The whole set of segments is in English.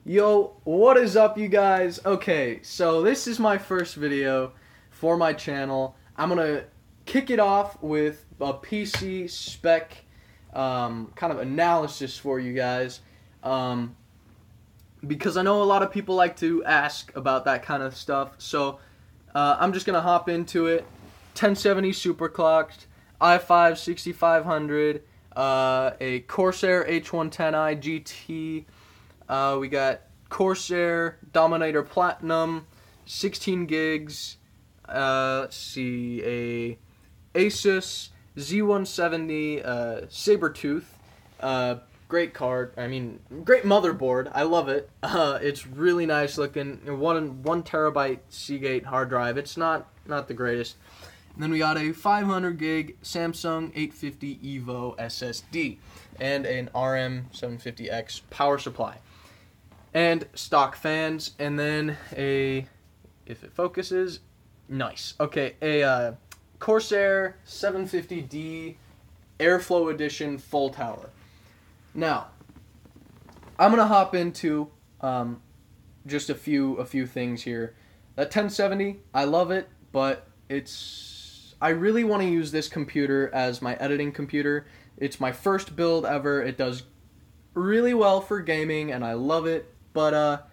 Yo, what is up, you guys? Okay, so this is my first video for my channel. I'm gonna kick it off with a PC spec kind of analysis for you guys, because I know a lot of people like to ask about that kind of stuff. So I'm just gonna hop into it. 1070 superclocked, i5 6500, a Corsair H110i GT. We got Corsair Dominator Platinum, 16 gigs. Let's see, a Asus Z170 Sabertooth. Great card. I mean, great motherboard. I love it. It's really nice looking. One terabyte Seagate hard drive. It's not the greatest. And then we got a 500 gig Samsung 850 EVO SSD and an RM750X power supply. And stock fans, and then if it focuses, nice. Okay, a Corsair 750D Airflow Edition full tower. Now, I'm gonna hop into just a few things here. That 1070, I love it, but I really want to use this computer as my editing computer. It's my first build ever. It does really well for gaming, and I love it. But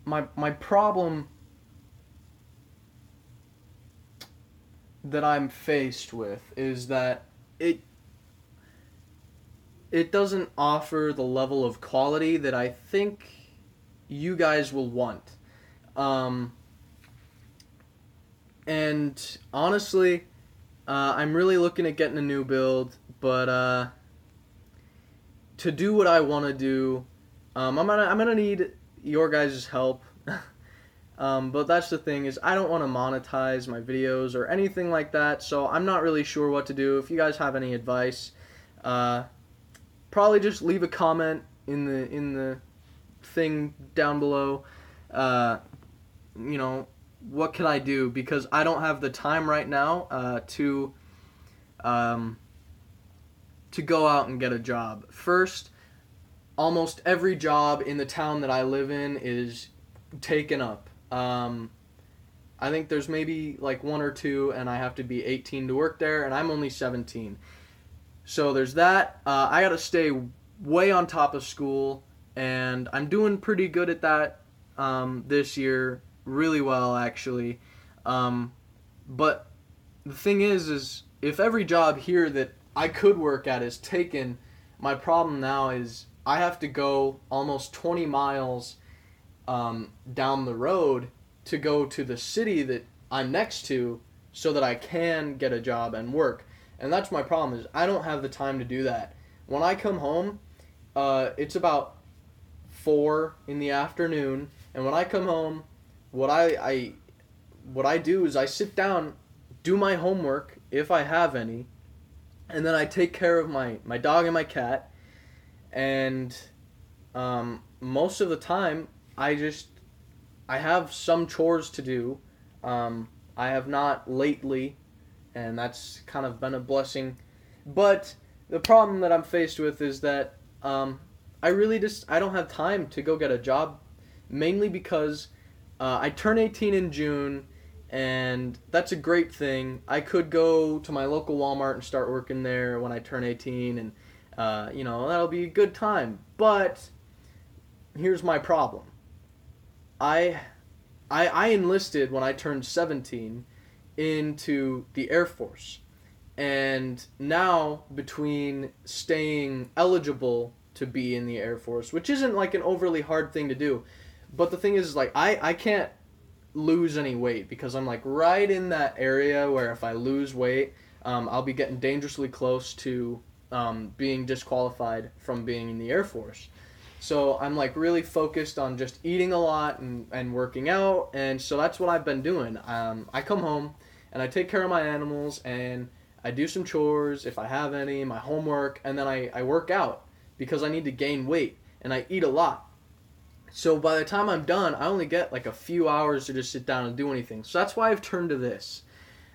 my problem that I'm faced with is that it doesn't offer the level of quality that I think you guys will want. And honestly, I'm really looking at getting a new build, but to do what I want to do, I'm gonna need your guys' help. But that's the thing, is I don't want to monetize my videos or anything like that, so I'm not really sure what to do. If you guys have any advice, probably just leave a comment in the thing down below. You know, what can I do? Because I don't have the time right now to go out and get a job. First, almost every job in the town that I live in is taken up. I think there's maybe like one or two, and I have to be 18 to work there, and I'm only 17. So there's that. I gotta stay way on top of school, and I'm doing pretty good at that this year. Really well, actually. But the thing is if every job here that I could work at is taken, my problem now is I have to go almost 20 miles down the road to go to the city that I'm next to so that I can get a job and work. And that's my problem, is I don't have the time to do that. When I come home, it's about 4 in the afternoon, and when I come home, what I do is I sit down, do my homework if I have any, and then I take care of my dog and my cat. And most of the time I have some chores to do. I have not lately, and that's kind of been a blessing. But the problem that I'm faced with is that I don't have time to go get a job, mainly because I turn 18 in June, and that's a great thing. I could go to my local Walmart and start working there when I turn 18, and that'll be a good time. But here's my problem. I enlisted when I turned 17 into the Air Force, and now between staying eligible to be in the Air Force, which isn't like an overly hard thing to do, but the thing is like I can't lose any weight, because I'm like right in that area where if I lose weight, I'll be getting dangerously close to being disqualified from being in the Air Force. So I'm like really focused on just eating a lot and working out, and so that's what I've been doing. I come home and I take care of my animals, and I do some chores if I have any, my homework, and then I work out because I need to gain weight, and I eat a lot. So by the time I'm done, I only get like a few hours to just sit down and do anything. So that's why I've turned to this.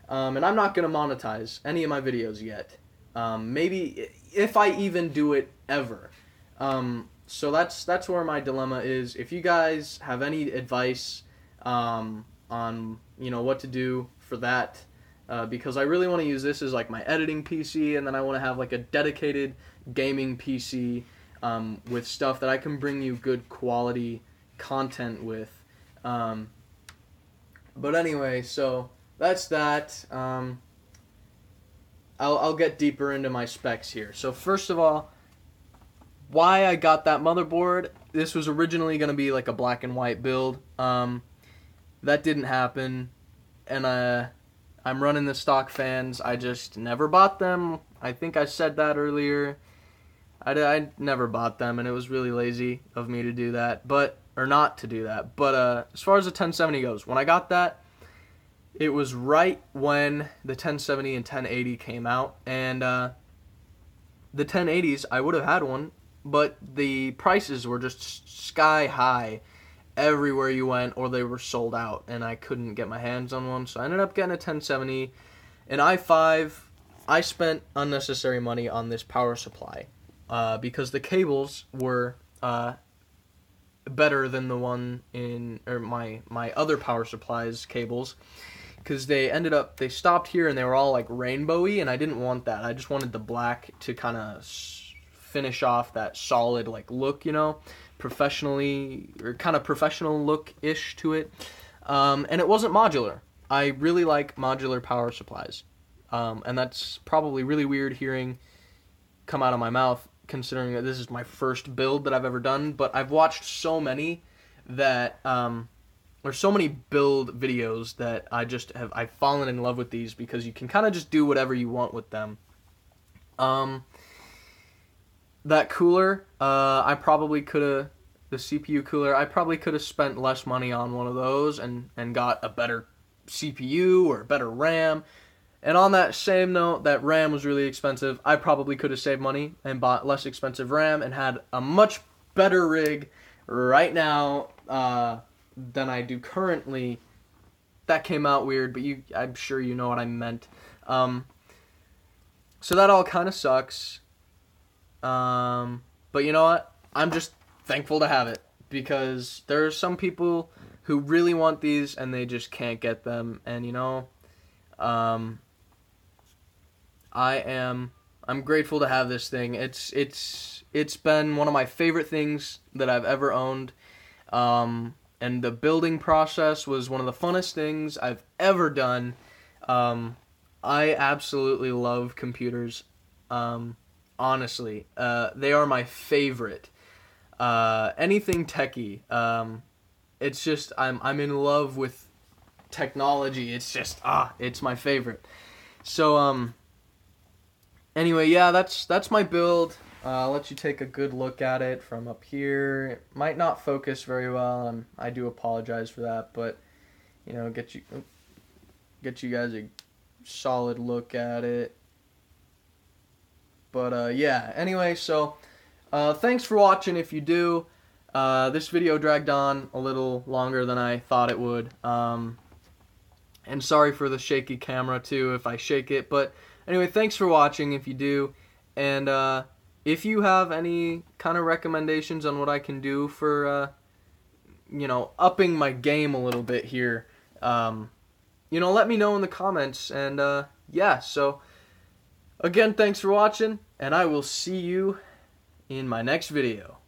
And I'm not going to monetize any of my videos yet. Maybe if I even do it ever. So that's where my dilemma is. If you guys have any advice on what to do for that, because I really want to use this as like my editing PC, and then I want to have like a dedicated gaming PC with stuff that I can bring you good quality content with. But anyway, so that's that. I'll get deeper into my specs here. So first of all, why I got that motherboard. This was originally going to be like a black and white build. That didn't happen, and I'm running the stock fans. I just never bought them. I think I said that earlier. I never bought them, and it was really lazy of me to do that, or not to do that. But as far as the 1070 goes, when I got that, it was right when the 1070 and 1080 came out, and the 1080s, I would have had one, but the prices were just sky high everywhere you went, or they were sold out, and I couldn't get my hands on one, so I ended up getting a 1070. An i5, I spent unnecessary money on this power supply because the cables were better than the one in my other power supplies cables, because they stopped here and they were all like rainbowy, and I didn't want that. I just wanted the black to kind of finish off that solid like look, professionally, or kind of professional look-ish to it. And it wasn't modular. I really like modular power supplies. And that's probably really weird hearing come out of my mouth, considering that this is my first build that I've ever done. But I've watched so many that, or so many build videos that I've fallen in love with these, because you can kind of just do whatever you want with them. That cooler, the CPU cooler, I probably could have spent less money on one of those and got a better CPU or a better RAM. And on that same note, that RAM was really expensive. I probably could have saved money and bought less expensive RAM and had a much better rig right now than I do currently. That came out weird, but I'm sure you know what I meant. So that all kind of sucks. But you know what? I'm just thankful to have it, because there are some people who really want these and they just can't get them. And I'm grateful to have this thing. It's been one of my favorite things that I've ever owned. And the building process was one of the funnest things I've ever done. I absolutely love computers. Honestly, they are my favorite. Anything techie. It's just I'm in love with technology. It's just it's my favorite. So anyway, yeah, that's my build. I'll let you take a good look at it from up here. It might not focus very well, and I do apologize for that, but get you guys a solid look at it. But yeah, anyway, so thanks for watching. If you do, this video dragged on a little longer than I thought it would, and sorry for the shaky camera too if I shake it. But anyway, thanks for watching if you do, and if you have any kind of recommendations on what I can do for upping my game a little bit here, let me know in the comments. And yeah, so again, thanks for watching, and I will see you in my next video.